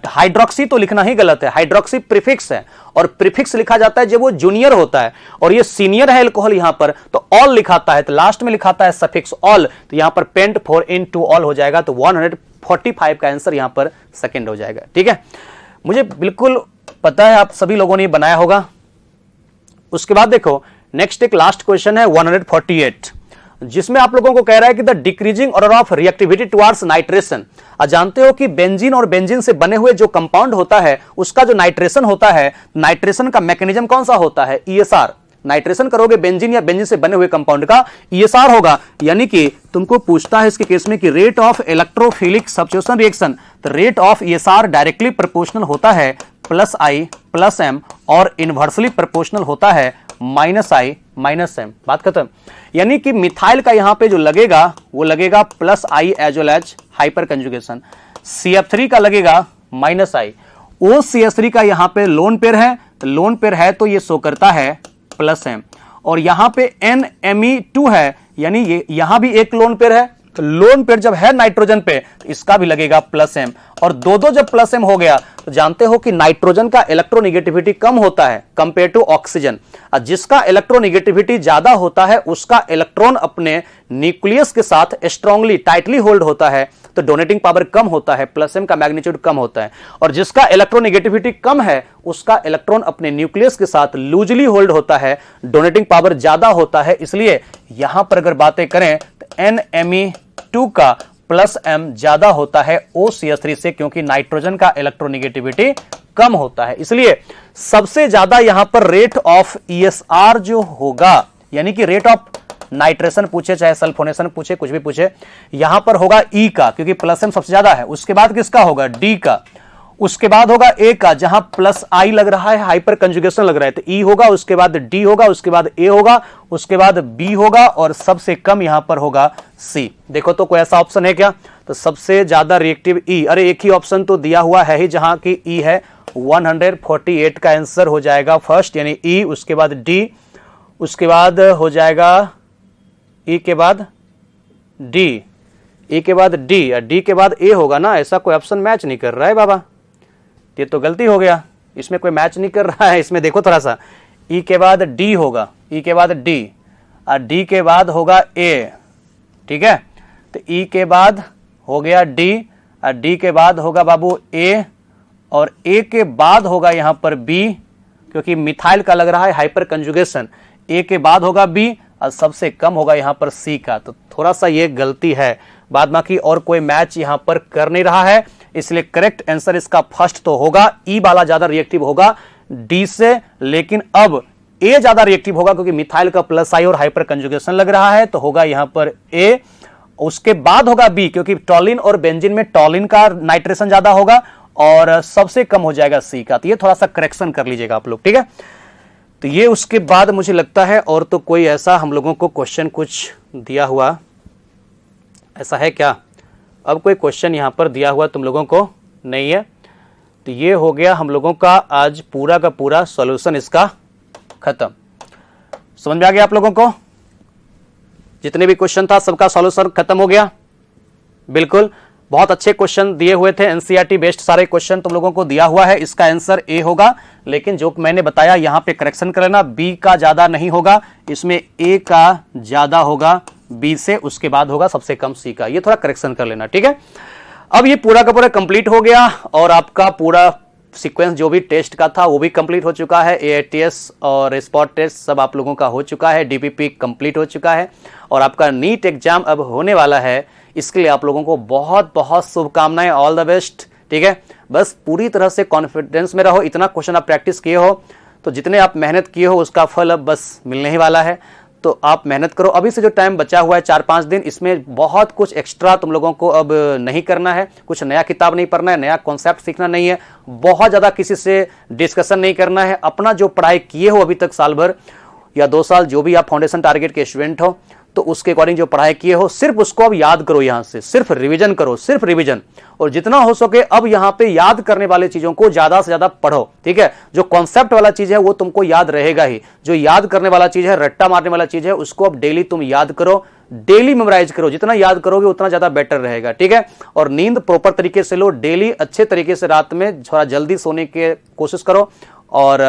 हाइड्रोक्सी तो लिखना ही गलत है, हाइड्रोक्सी प्रीफिक्स है, और प्रीफिक्स लिखा जाता है जब वो जूनियर होता है, और ये सीनियर है एल्कोहल यहां पर, तो ऑल लिखाता है, तो लास्ट में लिखाता है सफिक्स ऑल। तो यहां पर पेंट 4 in 2 ऑल हो जाएगा, तो 145 का आंसर यहां पर सेकंड हो जाएगा। ठीक है, मुझे बिल्कुल पता है आप सभी लोगों ने बनाया होगा। उसके बाद देखो नेक्स्ट एक लास्ट क्वेश्चन है 148, जिसमें आप लोगों को कह रहा है कि the decreasing order of reactivity towards nitration. जानते हो कि बेंजीन और बेंजीन से बने हुए जो कंपाउंड होता है उसका जो नाइट्रेशन होता है, नाइट्रेशन का मैकेनिज्म कौन सा होता है, ESR। नाइट्रेशन करोगे बेंजीन या बेंजीन से बने हुए कंपाउंड का ESR होगा। यानी कि तुमको पूछता है इसके केस में कि rate of electrophilic substitution reaction, तो rate of ESR directly proportional होता है +I +M, और इनवर्सली प्रोपोर्शनल होता है -I -M। बात खत्म। यानी कि मिथाइल का यहां पे जो लगेगा वो लगेगा +I as well as hyperconjugation, CF3 का लगेगा -I, OCH3 का यहां पे लोन पेयर है, तो लोन पेयर है तो ये शो करता है +M, और यहां पे NMe2 है, यानी ये यहां भी एक लोन पेयर है, तो लोन पेयर जब है नाइट्रोजन पे तो इसका भी लगेगा प्लस एम, और दो दो जब प्लस एम हो गया तो जानते हो कि नाइट्रोजन का इलेक्ट्रोनेगेटिविटी कम होता है कंपेयर टू ऑक्सीजन, और जिसका इलेक्ट्रोनेगेटिविटी ज्यादा होता है उसका इलेक्ट्रॉन अपने न्यूक्लियस के साथ स्ट्रांगली टाइटली होल्ड होता है, तो डोनेटिंग पावर कम होता है, प्लस एम का मैग्नीट्यूड कम होता है, और जिसका इलेक्ट्रोनेगेटिविटी कम है उसका इलेक्ट्रॉन अपने न्यूक्लियस के साथ लूजली होल्ड होता है, डोनेटिंग पावर ज्यादा होता है। इसलिए यहां पर अगर बातें करें तो NMe2 का प्लस एम ज्यादा होता है OCH3 से, क्योंकि नाइट्रोजन का इलेक्ट्रोनेगेटिविटी कम होता है। इसलिए सबसे ज्यादा यहां पर रेट ऑफ ESR जो होगा, यानी कि रेट ऑफ नाइट्रेशन पूछे चाहे सल्फोनेशन पूछे कुछ भी पूछे, यहां पर होगा E का, क्योंकि प्लस एम सबसे ज्यादा है। उसके बाद किसका होगा? D का। उसके बाद होगा A का, जहां प्लस I लग रहा है, हाइपर कंजुगेशन लग रहा है, तो E होगा, उसके बाद D होगा, उसके बाद A होगा, उसके बाद B होगा, और सबसे कम यहां पर होगा C। देखो तो कोई ऐसा ऑप्शन है क्या? तो सबसे ज्यादा रिएक्टिव E, अरे एक ही ऑप्शन तो दिया हुआ है ही जहां की E है, 148 का आंसर हो जाएगा फर्स्ट, यानी E, उसके बाद D, उसके बाद हो जाएगा E के बाद D, E के बाद D, D के बाद A होगा ना। ऐसा कोई ऑप्शन मैच नहीं कर रहा है बाबा, ये तो गलती हो गया, इसमें कोई मैच नहीं कर रहा है। इसमें देखो थोड़ा सा, E के बाद D होगा, E के बाद D, और D के बाद होगा A, ठीक है। तो E के बाद हो गया D, और D के बाद होगा बाबू A, और A के बाद होगा यहां पर B, क्योंकि मिथाइल का लग रहा है हाइपर कंजुगेशन। A के बाद होगा B, और सबसे कम होगा यहां पर C का। तो थोड़ा सा ये गलती है, बाद बाकी और कोई मैच यहां पर कर नहीं रहा है, इसलिए करेक्ट आंसर इसका फर्स्ट तो होगा, E वाला ज्यादा रिएक्टिव होगा D से, लेकिन अब A ज्यादा रिएक्टिव होगा क्योंकि मिथाइल का प्लस I और हाइपर कंजुगेशन लग रहा है, तो होगा यहां पर A। उसके बाद होगा B, क्योंकि टॉलिन और बेंजीन में टॉलिन का नाइट्रेशन ज्यादा होगा, और सबसे कम हो जाएगा C का। तो ये थोड़ा सा करेक्शन कर लीजिएगा आप लोग, ठीक है। तो ये उसके बाद मुझे लगता है और तो कोई ऐसा हम लोगों को क्वेश्चन कुछ दिया हुआ ऐसा है क्या? अब कोई क्वेश्चन यहां पर दिया हुआ तुम लोगों को नहीं है। तो ये हो गया हम लोगों का आज पूरा का पूरा सॉल्यूशन इसका खत्म। समझ में आ गया आप लोगों को? जितने भी क्वेश्चन था सबका सॉल्यूशन खत्म हो गया। बिल्कुल, बहुत अच्छे क्वेश्चन दिए हुए थे, एनसीईआरटी बेस्ड सारे क्वेश्चन तुम लोगों को दिया हुआ है। इसका आंसर ए होगा, लेकिन जो मैंने बताया यहां पे करेक्शन कर लेना, बी का ज्यादा नहीं होगा, इसमें ए का ज्यादा होगा बी से, उसके बाद होगा सबसे कम सी का। ये थोड़ा करेक्शन कर लेना, ठीक है। अब ये पूरा का पूरा कंप्लीट हो गया और आपका पूरा सीक्वेंस जो भी टेस्ट का था वो भी कंप्लीट हो चुका है। एआईटीएस और स्पॉट टेस्ट सब आप लोगों का हो चुका है, डीपीपी कंप्लीट हो चुका है और आपका नीट एग्जाम अब होने वाला है। इसके लिए आप लोगों को बहुत बहुत शुभकामनाएं, ऑल द बेस्ट, ठीक है। बस पूरी तरह से कॉन्फिडेंस में रहो। इतना क्वेश्चन आप प्रैक्टिस किए हो तो जितने आप मेहनत किए हो उसका फल अब बस मिलने ही वाला है। तो आप मेहनत करो। अभी से जो टाइम बचा हुआ है 4-5 दिन, इसमें बहुत कुछ एक्स्ट्रा तुम लोगों को अब नहीं करना है, कुछ नया किताब नहीं पढ़ना है, नया कॉन्सेप्ट सीखना नहीं है, बहुत ज़्यादा किसी से डिस्कशन नहीं करना है। अपना जो पढ़ाई किए हो अभी तक साल भर या 2 साल, जो भी आप फाउंडेशन टारगेट के स्टूडेंट हो, तो उसके अकॉर्डिंग जो पढ़ाई किए हो सिर्फ उसको अब याद करो। यहाँ से सिर्फ रिवीजन करो, सिर्फ रिवीजन, और जितना हो सके अब यहाँ पे याद करने वाले चीजों को ज्यादा से ज्यादा पढ़ो, ठीक है। जो कॉन्सेप्ट वाला चीज है वो तुमको याद रहेगा ही, जो याद करने वाला चीज है, रट्टा मारने वाला चीज है, उसको अब डेली तुम याद करो, डेली मेमोराइज करो। जितना याद करोगे उतना ज्यादा बेटर रहेगा, ठीक है। और नींद प्रॉपर तरीके से लो, डेली अच्छे तरीके से रात में थोड़ा जल्दी सोने की कोशिश करो और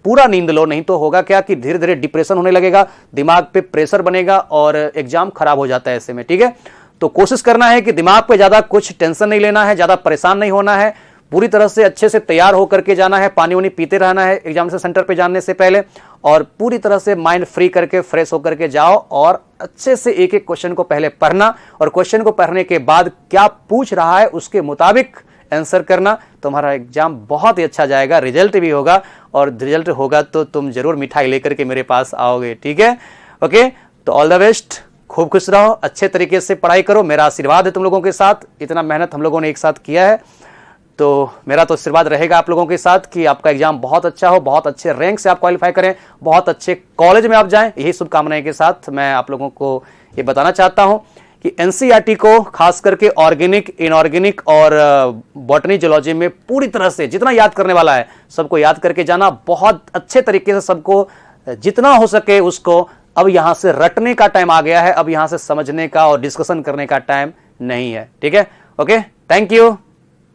पूरा नींद लो। नहीं तो होगा क्या कि धीरे धीरे डिप्रेशन होने लगेगा, दिमाग पे प्रेशर बनेगा और एग्जाम खराब हो जाता है ऐसे में, ठीक है। तो कोशिश करना है कि दिमाग पे ज्यादा कुछ टेंशन नहीं लेना है, ज्यादा परेशान नहीं होना है, पूरी तरह से अच्छे से तैयार होकर के जाना है, पानी वानी पीते रहना है एग्जाम से सेंटर पे जाने से पहले, और पूरी तरह से माइंड फ्री करके फ्रेश होकर के जाओ और अच्छे से एक एक क्वेश्चन को पहले पढ़ना, और क्वेश्चन को पढ़ने के बाद क्या पूछ रहा है उसके मुताबिक आंसर करना। तुम्हारा एग्जाम बहुत ही अच्छा जाएगा, रिजल्ट भी होगा, और रिजल्ट होगा तो तुम जरूर मिठाई लेकर के मेरे पास आओगे, ठीक है। ओके, तो ऑल द बेस्ट, खूब खुश रहो, अच्छे तरीके से पढ़ाई करो। मेरा आशीर्वाद है तुम लोगों के साथ, इतना मेहनत हम लोगों ने एक साथ किया है, तो मेरा तो आशीर्वाद रहेगा आप लोगों के साथ कि आपका एग्जाम बहुत अच्छा हो, बहुत अच्छे रैंक से आप क्वालिफाई करें, बहुत अच्छे कॉलेज में आप जाएं। यही शुभकामनाएं के साथ मैं आप लोगों को ये बताना चाहता हूं कि एनसीईआरटी को खास करके ऑर्गेनिक, इनऑर्गेनिक और बॉटनी, जूलॉजी में पूरी तरह से जितना याद करने वाला है सबको याद करके जाना, बहुत अच्छे तरीके से सबको जितना हो सके उसको अब यहां से रटने का टाइम आ गया है, अब यहां से समझने का और डिस्कशन करने का टाइम नहीं है। ठीक है, ओके, थैंक यू।